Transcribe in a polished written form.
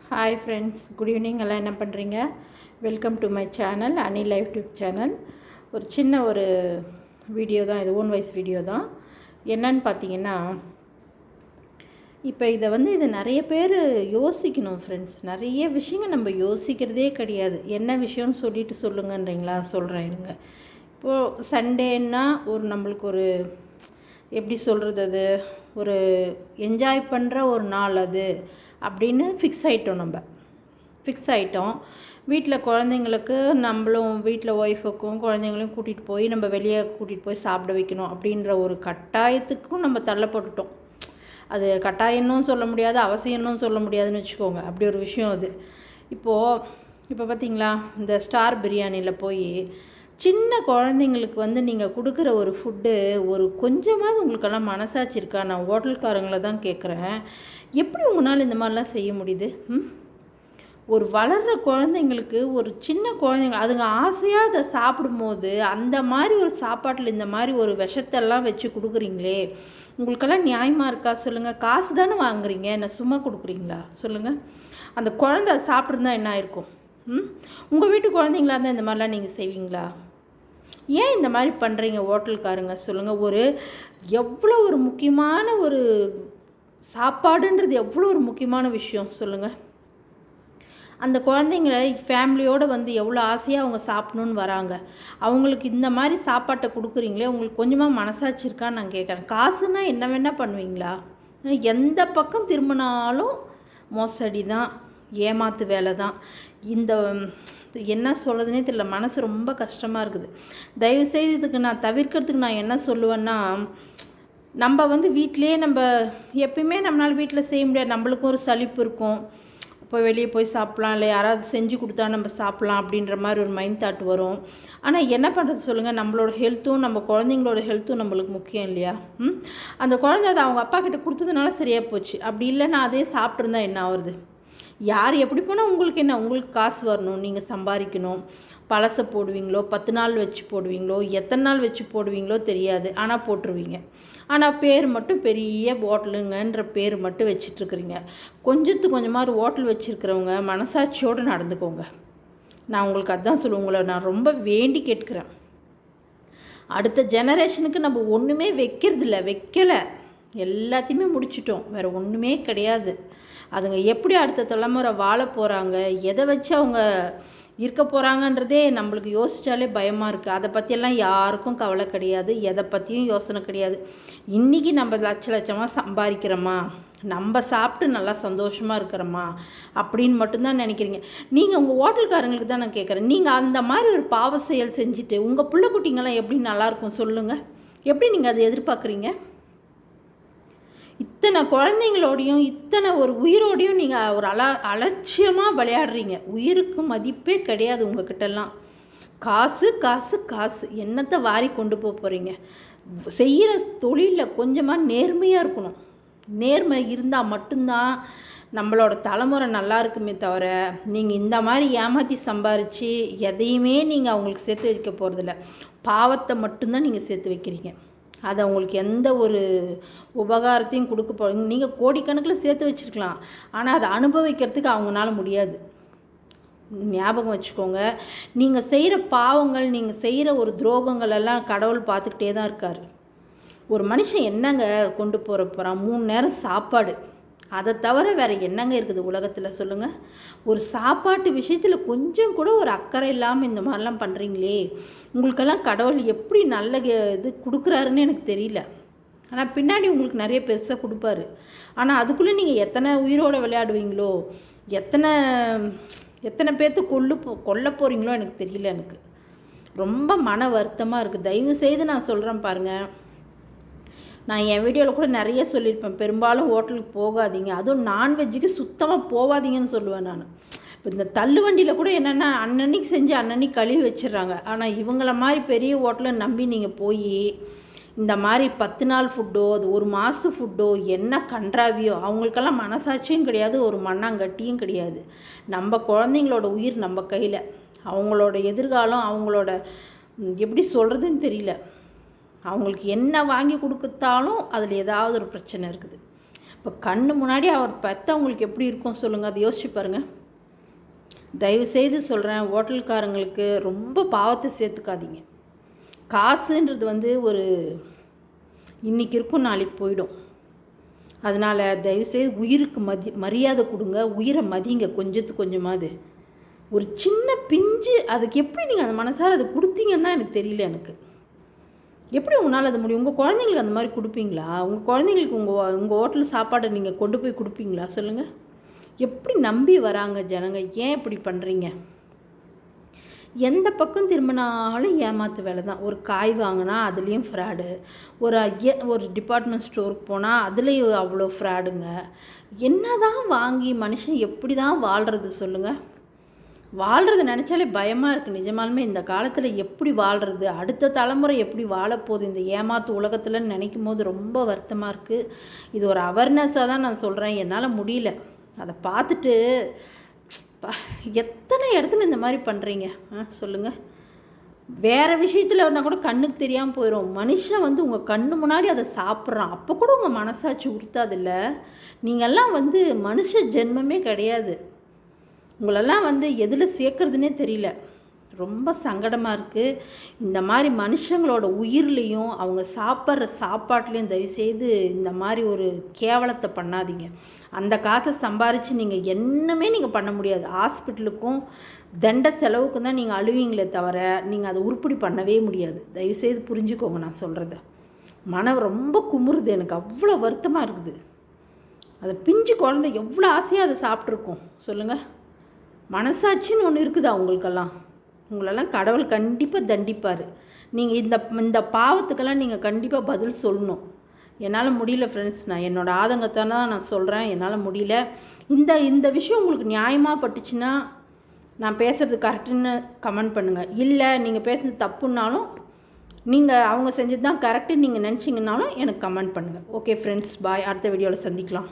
Hi friends, good evening. எல்லாம் என்ன பண்ணுறீங்க? வெல்கம் டு மை சேனல், அனி லைவ் டியூப் சேனல். ஒரு சின்ன வீடியோ தான் இது, ஓன் வாய்ஸ் வீடியோ தான். என்னன்னு பார்த்தீங்கன்னா, இப்போ இதை நிறைய பேர் யோசிக்கணும் ஃப்ரெண்ட்ஸ். நிறைய விஷயங்கள் நம்ம யோசிக்கிறதே கிடையாது. என்ன விஷயம்னு சொல்லிட்டு சொல்லுங்கன்றீங்களா? சொல்கிறேன் இருங்க. இப்போது சண்டேன்னா நம்மளுக்கு எப்படி சொல்கிறது, அது ஒரு என்ஜாய் பண்ணுற ஒரு நாள் அது அப்படின்னு ஃபிக்ஸ் ஆகிட்டோம். வீட்டில் குழந்தைங்களுக்கு நம்மளும் வீட்டில் ஒய்ஃபுக்கும் குழந்தைங்களையும் கூட்டிகிட்டு போய் நம்ம வெளியே கூட்டிகிட்டு போய் சாப்பிட வைக்கணும் அப்படின்ற ஒரு கட்டாயத்துக்கும் நம்ம தள்ளப்பட்டுட்டோம். அது கட்டாயம்னும் சொல்ல முடியாது, அவசியம்னும் சொல்ல முடியாதுன்னு வச்சுக்கோங்க. அப்படி ஒரு விஷயம் அது. இப்போ பார்த்திங்களா, இந்த ஸ்டார் பிரியாணியில் போய் சின்ன குழந்தைங்களுக்கு நீங்கள் கொடுக்குற ஒரு ஃபுட்டு கொஞ்சமாவது உங்களுக்கெல்லாம் மனசாட்சி இருக்கா? நான் ஹோட்டல்காரங்களை தான் கேட்குறேன். எப்படி உங்களால் இந்த மாதிரிலாம் செய்ய முடியுது? வளர்கிற குழந்தைங்களுக்கு, சின்ன குழந்தைங்க அதுங்க ஆசையாக அதை சாப்பிடும்போது அந்த மாதிரி ஒரு சாப்பாட்டில் இந்த மாதிரி ஒரு விஷத்தெல்லாம் வச்சு கொடுக்குறீங்களே, உங்களுக்கெல்லாம் நியாயமாக இருக்கா சொல்லுங்கள்? காசு தானே வாங்குறீங்க, என்ன சும்மா கொடுக்குறீங்களா சொல்லுங்கள்? அந்த குழந்தை அதை சாப்பிட்ருந்தா என்ன ஆயிருக்கும்? உங்கள் வீட்டு குழந்தைங்களா இருந்தால் இந்த மாதிரிலாம் நீங்கள் செய்வீங்களா? ஏன் இந்த மாதிரி பண்ணுறீங்க ஹோட்டல்காரங்க சொல்லுங்கள்? எவ்வளோ ஒரு முக்கியமான சாப்பாடுன்றது எவ்வளோ ஒரு முக்கியமான விஷயம் சொல்லுங்கள்? அந்த குழந்தைங்கள ஃபேமிலியோடு எவ்வளோ ஆசையாக அவங்க சாப்பிட்ணுன்னு வராங்க. அவங்களுக்கு இந்த மாதிரி சாப்பாட்டை கொடுக்குறீங்களே, உங்களுக்கு கொஞ்சமாக மனசாட்சி இருக்கான்னு நான் கேட்குறேன். காசுன்னா என்ன வேணால் பண்ணுவீங்களா? எந்த பக்கம் திரும்பினாலும் மோசடி தான், ஏமாத்து வேலை தான். என்ன சொல்கிறதுனே தெரியல. மனசு ரொம்ப கஷ்டமாக இருக்குது. தயவுசெய்து இதுக்கு நான் தவிர்க்கிறதுக்கு நான் என்ன சொல்லுவேன்னா, நம்ம வீட்டிலே நம்ம எப்பயுமே நம்மளால் வீட்டில் செய்ய முடியாது. நம்மளுக்கும் ஒரு சலிப்பு இருக்கும். இப்போ வெளியே போய் சாப்பிட்லாம், இல்லை யாராவது செஞ்சு கொடுத்தா நம்ம சாப்பிட்லாம் அப்படின்ற மாதிரி ஒரு மைண்ட் தாட் வரும். ஆனால் என்ன பண்ணுறது சொல்லுங்கள்? நம்மளோட ஹெல்த்தும் நம்ம குழந்தைங்களோட ஹெல்த்தும் நம்மளுக்கு முக்கியம் இல்லையா? அந்த குழந்தை அதை அவங்க அப்பா கிட்ட கொடுத்ததுனால சரியாக போச்சு. அப்படி இல்லைன்னா அதே சாப்பிட்ருந்தா என்ன ஆகுறது? யார் எப்படி போனால் உங்களுக்கு என்ன? உங்களுக்கு காசு வரணும், நீங்கள் சம்பாதிக்கணும். பழசை போடுவீங்களோ, 10 நாள் வச்சு போடுவீங்களோ, எத்தனை நாள் வச்சு போடுவீங்களோ தெரியாது, ஆனால் போட்டுருவீங்க. ஆனால் பேர் மட்டும் பெரிய ஹோட்டலுங்கன்ற பேர் மட்டும் வச்சிட்ருக்குறீங்க. கொஞ்சமாக ஒரு ஹோட்டல் வச்சுருக்கிறவங்க மனசாட்சியோடு நடந்துக்கோங்க. நான் உங்களுக்கு அதுதான் சொல்லுவேன். உங்களை நான் ரொம்ப வேண்டி கேட்குறேன். அடுத்த ஜெனரேஷனுக்கு நம்ம ஒன்றுமே வைக்கலை, எல்லாத்தையுமே முடிச்சிட்டோம். வேறு ஒன்றுமே கிடையாது. அதுங்க எப்படி அடுத்த தலைமுறை வாழ போகிறாங்க, எதை வச்சு அவங்க இருக்க போகிறாங்கன்றதே நம்மளுக்கு யோசித்தாலே பயமாக இருக்குது. அதை பற்றியெல்லாம் யாருக்கும் கவலை கிடையாது, எதை பற்றியும் யோசனை கிடையாது. இன்றைக்கி நம்ம லட்சமாக சம்பாதிக்கிறோமா, நம்ம சாப்பிட்டு நல்லா சந்தோஷமாக இருக்கிறோமா அப்படின்னு மட்டும்தான் நினைக்கிறீங்க. நீங்கள் உங்கள் ஹோட்டல்காரங்களுக்கு தான் நான் கேட்குறேன். நீங்கள் அந்த மாதிரி ஒரு பாவ செயல் செஞ்சுட்டு உங்கள் பிள்ளை குட்டிங்கெல்லாம் எப்படி நல்லாயிருக்கும் சொல்லுங்கள்? எப்படி நீங்கள் அதை எதிர்பார்க்குறீங்க? இத்தனை குழந்தைங்களோடையும் இத்தனை ஒரு உயிரோடையும் நீங்கள் ஒரு அலட்சியமாக விளையாடுறீங்க. உயிருக்கு மதிப்பே கிடையாது உங்ககிட்டலாம். காசு காசு காசு என்னத்தை வாரி கொண்டு போகிறீங்க? செய்கிற தொழிலில் கொஞ்சமாக நேர்மையாக இருக்கணும். நேர்மை இருந்தால் மட்டும்தான் நம்மளோட தலைமுறை நல்லா இருக்குமே தவிர, நீங்கள் இந்த மாதிரி ஏமாற்றி சம்பாரித்து எதையுமே நீங்கள் அவங்களுக்கு சேர்த்து வைக்க போகிறதில்ல. பாவத்தை மட்டும்தான் நீங்கள் சேர்த்து வைக்கிறீங்க. அதை அவங்களுக்கு எந்த ஒரு உபகாரத்தையும் கொடுக்க போகிறீங்க. நீங்கள் கோடிக்கணக்கில் சேர்த்து வச்சுருக்கலாம், ஆனால் அதை அனுபவிக்கிறதுக்கு அவங்களால முடியாது. ஞாபகம் வச்சுக்கோங்க. நீங்கள் செய்கிற பாவங்கள், நீங்கள் செய்கிற ஒரு துரோகங்கள் எல்லாம் கடவுள் பார்த்துக்கிட்டே தான் இருக்கார். ஒரு மனுஷன் என்னங்க கொண்டு போகிறான்? 3 நேரம் சாப்பாடு, அதை தவிர வேறு என்னங்க இருக்குது உலகத்தில் சொல்லுங்கள்? ஒரு சாப்பாட்டு விஷயத்தில் கொஞ்சம் கூட ஒரு அக்கறை இல்லாமல் இந்த மாதிரிலாம் பண்ணுறீங்களே, உங்களுக்கெல்லாம் கடவுள் எப்படி நல்ல இது கொடுக்குறாருன்னு எனக்கு தெரியல. ஆனால் பின்னாடி உங்களுக்கு நிறைய பெருசாக கொடுப்பாரு. ஆனால் அதுக்குள்ளே நீங்கள் எத்தனை உயிரோடு விளையாடுவீங்களோ, எத்தனை பேர்த்து கொல்ல போகிறீங்களோ எனக்கு தெரியல. எனக்கு ரொம்ப மன வருத்தமாக இருக்குது. தயவு செய்து நான் சொல்கிறேன் பாருங்கள். நான் என் வீடியோவில் கூட நிறைய சொல்லியிருப்பேன், பெரும்பாலும் ஹோட்டலுக்கு போகாதீங்க, அதுவும் நான்வெஜ்ஜுக்கு சுத்தமாக போகாதீங்கன்னு சொல்லுவேன் நான். இப்போ இந்த தள்ளு வண்டியில் கூட என்னென்னா அன்னன்னைக்கு செஞ்சு அன்னன்னைக்கு கழுவி வச்சிடுறாங்க. ஆனால் இவங்கள மாதிரி பெரிய ஹோட்டலை நம்பி நீங்கள் போய் இந்த மாதிரி 10 நாள் ஃபுட்டோ, அது 1 மாதத்து ஃபுட்டோ, என்ன கன்றாவியோ, அவங்களுக்கெல்லாம் மனசாட்சியும் கிடையாது, ஒரு மண்ணாங்கட்டியும் கிடையாது. நம்ம குழந்தைங்களோட உயிர் நம்ம கையில். அவங்களோட எதிர்காலம், அவங்களோட எப்படி சொல்கிறதுன்னு தெரியல. அவங்களுக்கு என்ன வாங்கி கொடுத்தாலும் அதில் ஏதாவது ஒரு பிரச்சனை இருக்குது. இப்போ கண்ணு முன்னாடி அவர் பெற்றவங்களுக்கு எப்படி இருக்கும் சொல்லுங்கள், அதை யோசிச்சு பாருங்கள். தயவுசெய்து சொல்கிறேன், ஹோட்டல்காரங்களுக்கு ரொம்ப பாவத்தை சேர்த்துக்காதீங்க. காசுன்றது ஒரு இன்றைக்கி இருக்கும், நாளைக்கு போயிடும். அதனால் தயவுசெய்து உயிருக்கு மரியாதை கொடுங்க, உயிரை மதிங்க கொஞ்சத்துக்கு கொஞ்சமாவது. ஒரு சின்ன பிஞ்சு அதுக்கு எப்படி நீங்கள் அந்த மனசார அதை கொடுத்தீங்கன்னு தான் எனக்கு தெரியல. எனக்கு எப்படி உங்களால் அது முடியும்? உங்கள் குழந்தைங்களுக்கு அந்த மாதிரி கொடுப்பீங்களா? உங்கள் குழந்தைங்களுக்கு உங்கள் ஹோட்டல் சாப்பாடை நீங்கள் கொண்டு போய் கொடுப்பீங்களா சொல்லுங்கள்? எப்படி நம்பி வராங்க ஜனங்க? ஏன் இப்படி பண்ணுறீங்க? எந்த பக்கம் திரும்பினாலும் ஏமாத்து வேலை தான். ஒரு காய் வாங்கினா அதுலேயும் ஃப்ராடு, ஒரு டிபார்ட்மெண்ட் ஸ்டோருக்கு போனால் அதுலேயும் அவ்வளோ ஃப்ராடுங்க. என்ன தான் வாங்கி மனுஷன் எப்படி தான் வாழ்கிறது சொல்லுங்கள்? வாழ்கிறத நினச்சாலே பயமாக இருக்குது நிஜமாலுமே. இந்த காலத்தில் எப்படி வாழ்கிறது, அடுத்த தலைமுறை எப்படி வாழப்போகுது இந்த ஏமாத்து உலகத்தில்னு நினைக்கும் போது ரொம்ப வருத்தமாக இருக்குது. இது ஒரு அவேர்னஸாக தான் நான் சொல்கிறேன். என்னால் முடியல. அதை பார்த்துட்டு எத்தனை இடத்துல இந்த மாதிரி பண்ணுறீங்க சொல்லுங்கள்? வேறு விஷயத்தில் கூட கண்ணுக்கு தெரியாமல் போயிடும். மனுஷன் உங்கள் கண்ணு முன்னாடி அதை சாப்பிட்றான், அப்போ கூட உங்கள் மனசாட்சி உறுத்தாதில்ல? நீங்கள்லாம் மனுஷ ஜென்மமே கிடையாது. உங்களெல்லாம் எதில் சேர்க்குறதுனே தெரியல. ரொம்ப சங்கடமாக இருக்குது. இந்த மாதிரி மனுஷங்களோட உயிர்லேயும் அவங்க சாப்பிட்ற சாப்பாட்லேயும் தயவுசெய்து இந்த மாதிரி ஒரு கேவலத்தை பண்ணாதீங்க. அந்த காசை சம்பாரித்து நீங்கள் என்னமே நீங்கள் பண்ண முடியாது. ஹாஸ்பிட்டலுக்கும் தண்ட செலவுக்கும் தான் நீங்கள் அழுவீங்களே தவிர நீங்கள் அதை உருப்படி பண்ணவே முடியாது. தயவுசெய்து புரிஞ்சுக்கோங்க நான் சொல்கிறத. மனம் ரொம்ப குமுறுது, எனக்கு அவ்வளோ வருத்தமாக இருக்குது. அதை பிஞ்சு குழந்தை எவ்வளோ ஆசையாக அதை சாப்பிட்ருக்கோம் சொல்லுங்கள்? மனசாட்சின்னு ஒன்று இருக்குதா உங்களுக்கெல்லாம்? உங்களெல்லாம் கடவுள் கண்டிப்பாக தண்டிப்பார். நீங்கள் இந்த பாவத்துக்கெல்லாம் நீங்கள் கண்டிப்பாக பதில் சொல்லணும். என்னால் முடியல ஃப்ரெண்ட்ஸ். நான் என்னோடய ஆதங்கத்தை தான் நான் சொல்கிறேன். என்னால் முடியல. இந்த விஷயம் உங்களுக்கு நியாயமாக பட்டுச்சுன்னா நான் பேசுகிறது கரெக்டுன்னு கமெண்ட் பண்ணுங்கள். இல்லை நீங்கள் பேசுகிறது தப்புன்னாலும், நீங்கள் அவங்க செஞ்சது தான் கரெக்டுன்னு நீங்கள் நினச்சிங்கன்னாலும் எனக்கு கமெண்ட் பண்ணுங்கள். ஓகே ஃப்ரெண்ட்ஸ், பாய். அடுத்த வீடியோவில் சந்திக்கலாம்.